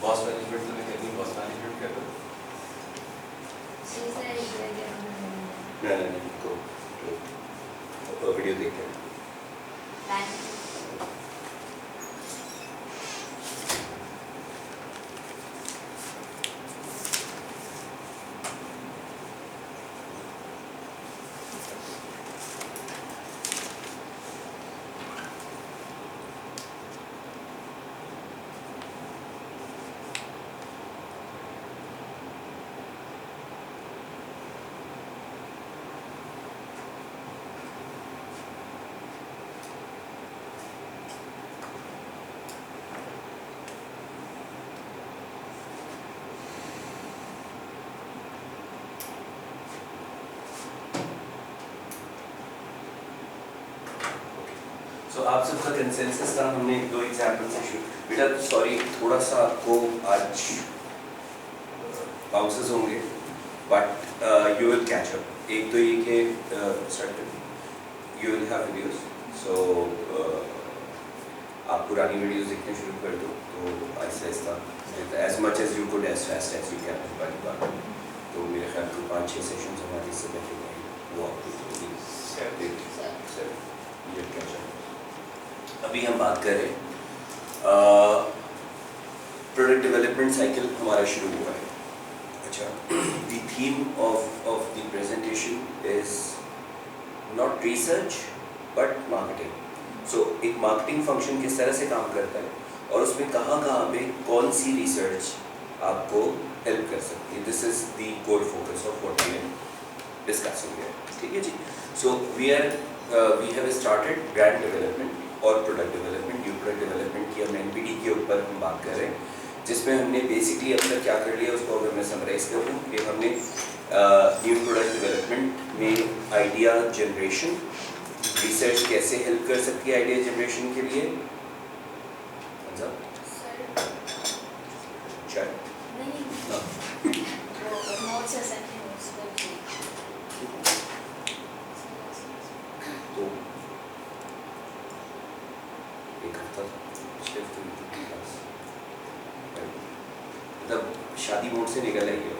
Boss management तो नहीं करनी, बॉस मैनेजमेंट कर दो। नहीं को वीडियो देखते हैं। So, आप सबका कंसेंसस था, हमने दो एग्जाम्पल से शुरू। बेटा सॉरी थोड़ा सा आपको आज बाउंसेस होंगे, but you will catch up. एक तो ये कि you will have videos, so आप पुरानी वीडियोस देखने शुरू कर दो, तो ऐसा as much as you could, as fast as you can बारी बार। तो मेरे ख्याल को 5-6 सेशंस हमारे इससे पहले वो आपको अभी हम बात करें प्रोडक्ट डेवलपमेंट साइकिल हमारा शुरू हुआ है। अच्छा, the theme of the presentation is not research but marketing. So एक मार्केटिंग फंक्शन किस तरह से काम करता है और उसमें कहाँ पे कौन सी रिसर्च आपको हेल्प कर सकती है। This is the core focus of what we are discussing here. ठीक है जी। So we have started brand development और product development. New product development की हम एनपीडी के ऊपर हम बात कर रहे हैं, जिसमें हमने बेसिकली अब तक क्या कर लिया उसको अगर मैं समराइज कर दूँ कि हमने न्यू प्रोडक्ट डेवलपमेंट में आइडिया जनरेशन, रिसर्च कैसे हेल्प कर सकती है आइडिया जनरेशन के लिए। तो एक हफ्ता मतलब शादी मोड से निकल आई है,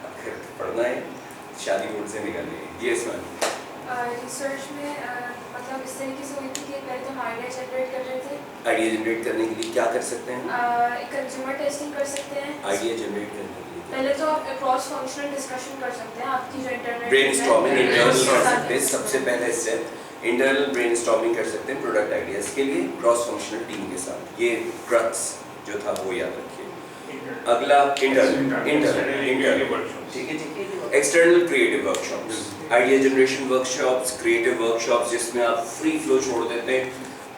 अगर पढ़ना है शादी मोड से निकल आई। ये रिसर्च में मतलब इस तरीके से हुई थी कि पहले तो हम आइडिया जनरेट कर रहे थे। आइडिया जनरेट करने के लिए क्या कर सकते हैं? कंज्यूमर टेस्टिंग कर सकते हैं। आइडिया जनरेट करने के लिए पहले तो आप क्रॉस फंक्शनल डिस्कशन कर सकते हैं, आपकी जो इंटरनेट ब्रेनस्टॉर्मिंग इंटरनल कर सकते हैं। सबसे पहले स्टेप इंटरनल ब्रेनस्टॉर्मिंग कर सकते हैं प्रोडक्ट आइडियाज के लिए क्रॉस फंक्शनल टीम के साथ। ये क्रक्स जो था वो याद रखिए। अगला इंटरनल, ठीक है जी। External creative workshops, idea generation workshops, creative workshops जिसमें आप फ्री फ्लो छोड़ देते हैं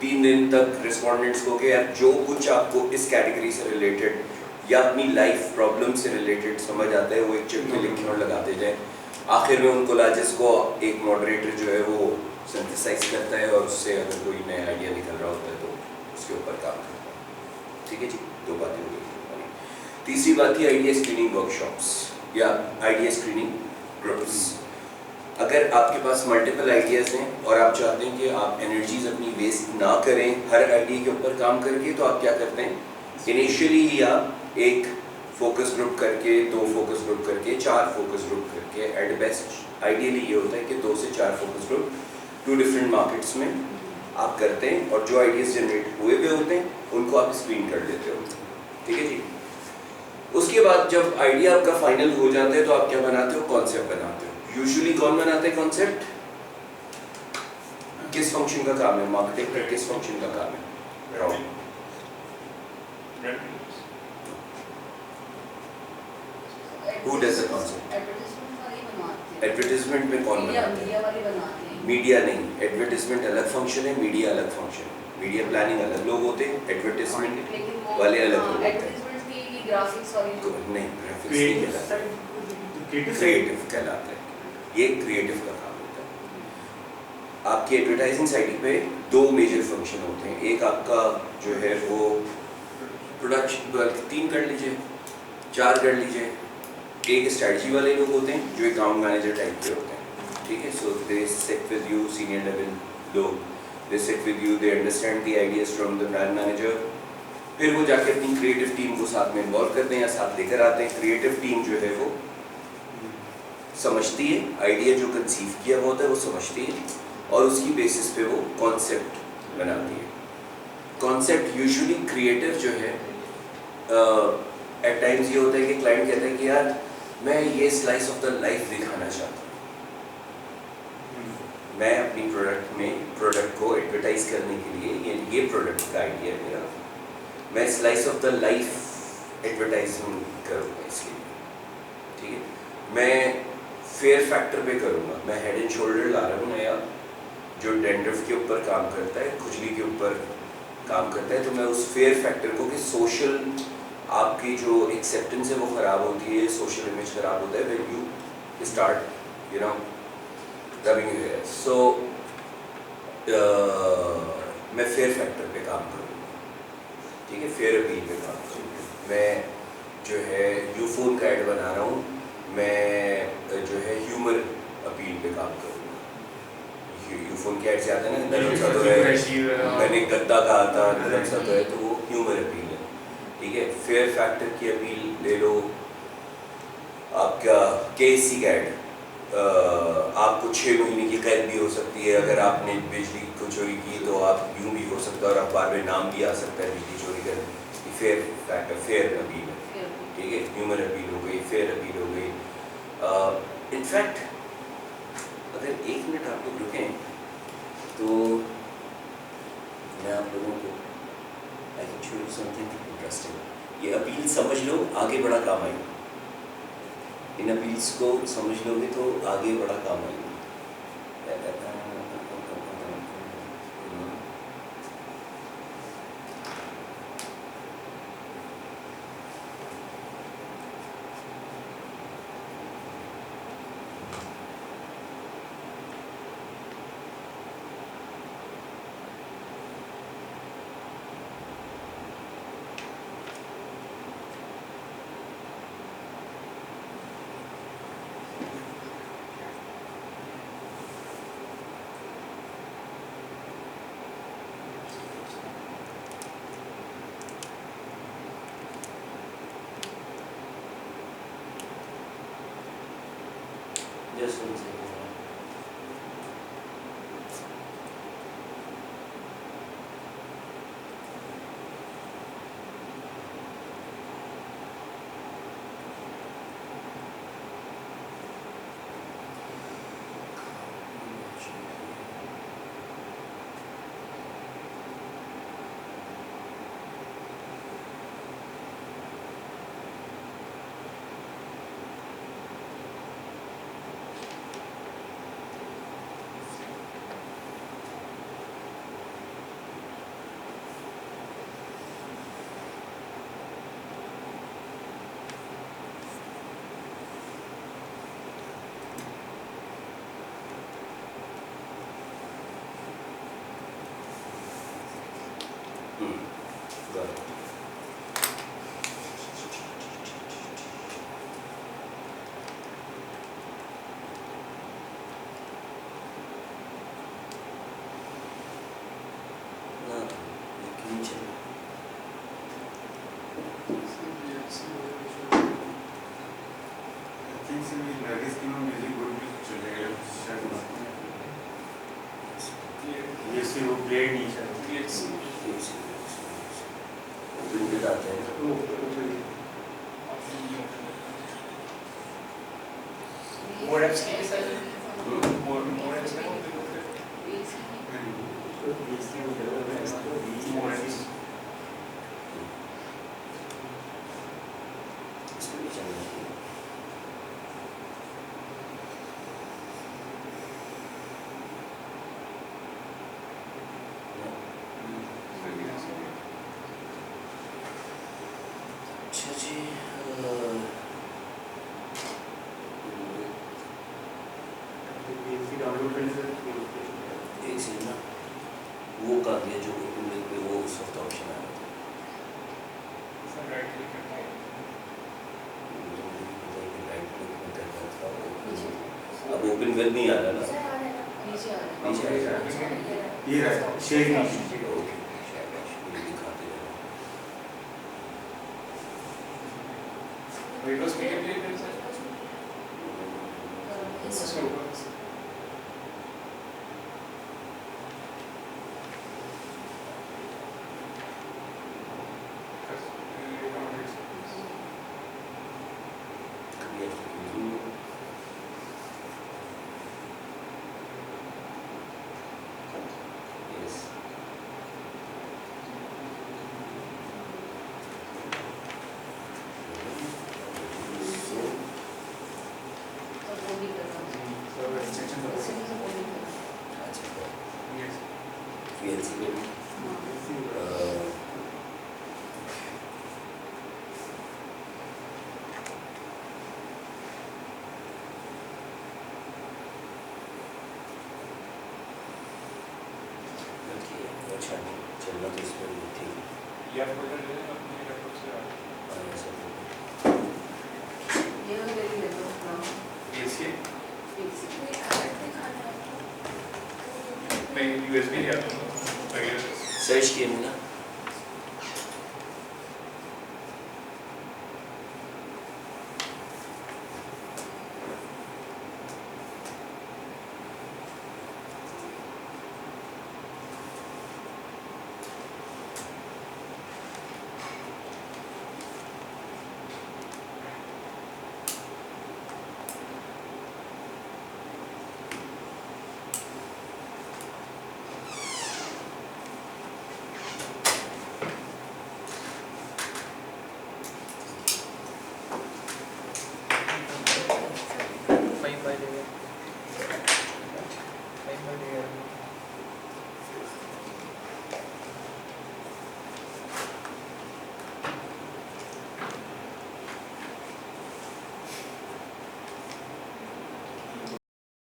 3 दिन तक रिस्पोंडेंट्स को कि यार जो कुछ आपको इस कैटेगरी से रिलेटेड या अपनी लाइफ प्रॉब्लम से रिलेटेड समझ आता है वो एक चिप में लिखने और लगाते जाए। आखिर में उनको जिसको एक मॉडरेटर जो है वो सिंथेसाइज करता है और उससे अगर कोई नया आइडिया निकल रहा होता है तो उसके ऊपर काम करता है। ठीक है जी, 2 बातें हो गई। तीसरी बात थी आइडिया स्क्रीनिंग वर्कशॉप्स या आइडिया स्क्रीनिंग ग्रुप्स। अगर आपके पास मल्टीपल आइडियाज़ हैं और आप चाहते हैं कि आप एनर्जीज अपनी वेस्ट ना करें हर आइडिया के ऊपर काम करके, तो आप क्या करते हैं, इनिशियली ही आप एक फोकस ग्रुप करके, 2 फोकस ग्रुप करके, 4 फोकस ग्रुप करके, एट बेस्ट आइडियली ये होता है कि 2 से 4 फोकस ग्रुप 2 डिफरेंट मार्केट्स में आप करते हैं और जो आइडियाज़ जनरेट हुए हुए होते हैं उनको आप स्क्रीन कर लेते हो। ठीक है जी। उसके बाद जब आइडिया आपका फाइनल हो जाता है तो आप क्या बनाते हो, कॉन्सेप्ट बनाते हो। यूजुअली कौन बनाते हैं कॉन्सेप्ट? किस फंक्शन का काम है मार्केटिंग का, किस फंक्शन का काम है? Who does the concept? Advertisement में कौन बनाते हैं? मीडिया नहीं, एडवर्टाइजमेंट अलग फंक्शन है, मीडिया अलग फंक्शन है। मीडिया प्लानिंग अलग लोग होते हैं, एडवर्टाइजमेंट वाले अलग लोग होते हैं। ग्राफिक्स और नहीं, ग्राफिक्स नहीं कहलाता, क्रिएटिव कहलाता है। ये क्रिएटिव का काम होता है। आपकी एडवर्टाइजिंग साइट पे 2 मेजर फंक्शन होते हैं। एक आपका जो है वो प्रोडक्शन, 3 कर लीजिए, 4 कर लीजिए। एक स्ट्रेटजी वाले लोग होते हैं जो अकाउंट मैनेजर टाइप के होते हैं। ठीक है, so they sit with you, senior level लोग, they sit with you, they understand the ideas from the brand manager फिर वो जाके अपनी क्रिएटिव टीम को साथ में इन्वॉल्व करते हैं या साथ लेकर आते हैं। क्रिएटिव टीम जो है वो समझती है, आइडिया जो कंसीव किया हुआ होता है वो समझती है और उसकी बेसिस पे वो कॉन्सेप्ट बनाती है। कॉन्सेप्ट यूजुअली क्रिएटिव जो है एट टाइम्स ये होता है कि क्लाइंट कहता है कि यार मैं ये स्लाइस ऑफ द लाइफ दिखाना चाहता हूँ, मैं अपनी प्रोडक्ट को एडवर्टाइज करने के लिए ये प्रोडक्ट का आइडिया है मेरा, मैं slice of the life advertisement करूँगा इसके लिए, ठीक है। मैं फेयर फैक्टर पे करूँगा, मैं हेड एंड शोल्डर ला रहा हूँ नया जो डैंड्रफ के ऊपर काम करता है, खुजली के ऊपर काम करता है, तो मैं उस फेयर फैक्टर को कि सोशल आपकी जो एक्सेप्टेंस है वो ख़राब होती है, सोशल इमेज ख़राब होता है when you start you know rubbing your hair. So मैं फेयर फैक्टर पे काम करूँगा, ठीक है, फेयर अपील पे काम करूँगा। मैं जो है यूफोन का ऐड बना रहा हूँ, मैं जो है ह्यूमर अपील पे काम करूँगा। यूफोन के ऐड से आता है ना, नरम सा तो है, मैंने गद्दा कहा था, नरम सा तो है, तो वो ह्यूमर अपील है, ठीक है। फेयर फैक्टर की अपील ले लो, आपका केसी का ऐड, आपको 6 महीने की कैद भी हो सकती है अगर आपने बिजली को चोरी की, तो आप यूँ भी हो सकता है और अखबार में नाम भी आ सकता है बिजली चोरी करने। फेयर फैक्टर, फेयर अपील है, ठीक है। ह्यूमर अपील हो गई, फेयर अपील हो गई। इनफैक्ट अगर 1 मिनट आप लोग रुकें तो मैं आप लोगों को I can show you something interesting. ये अपील समझ लो, आगे बड़ा काम आएगा। इन अपील्स को समझ लोगे तो आगे बड़ा काम आएगा। Just 1 second. Got it. ना, ये क्यों नहीं चल रहा? ये से वो ब्लेड नहीं चल रहा। Printed आते हैं। मोर एप्स के साथ मोर एप्स का मोर एप्स इसमें भी चलना चाहिए। अच्छा जी, डाउनलोड करने से एक सेकंड ना, वो कर दिया जो ओपन लिंक पे वो उस वक्त ऑप्शन आ रहा था। सर राइट क्लिक करना है। मुझे नहीं पता कि राइट क्लिक में करना था। अब ओपन वेब नहीं आ रहा ना, सर आ रहा है ना, नीचे आ रहा है। नीचे आ रहा है। ये रहा शेयर नहीं ओके, शाबाश, मुझे दिखाते रहो। विंडोज के लिए मेरे साथ इसके ऊपर सब एक्सटेंशन यस VLC में भी अच्छा चलना तो इसमें नहीं थी या फोल्डर ले लें अपने लैपटॉप से ये कोई ऐड दिखाना है मैं यूएसबी ले आता हूँ सर्च किए ना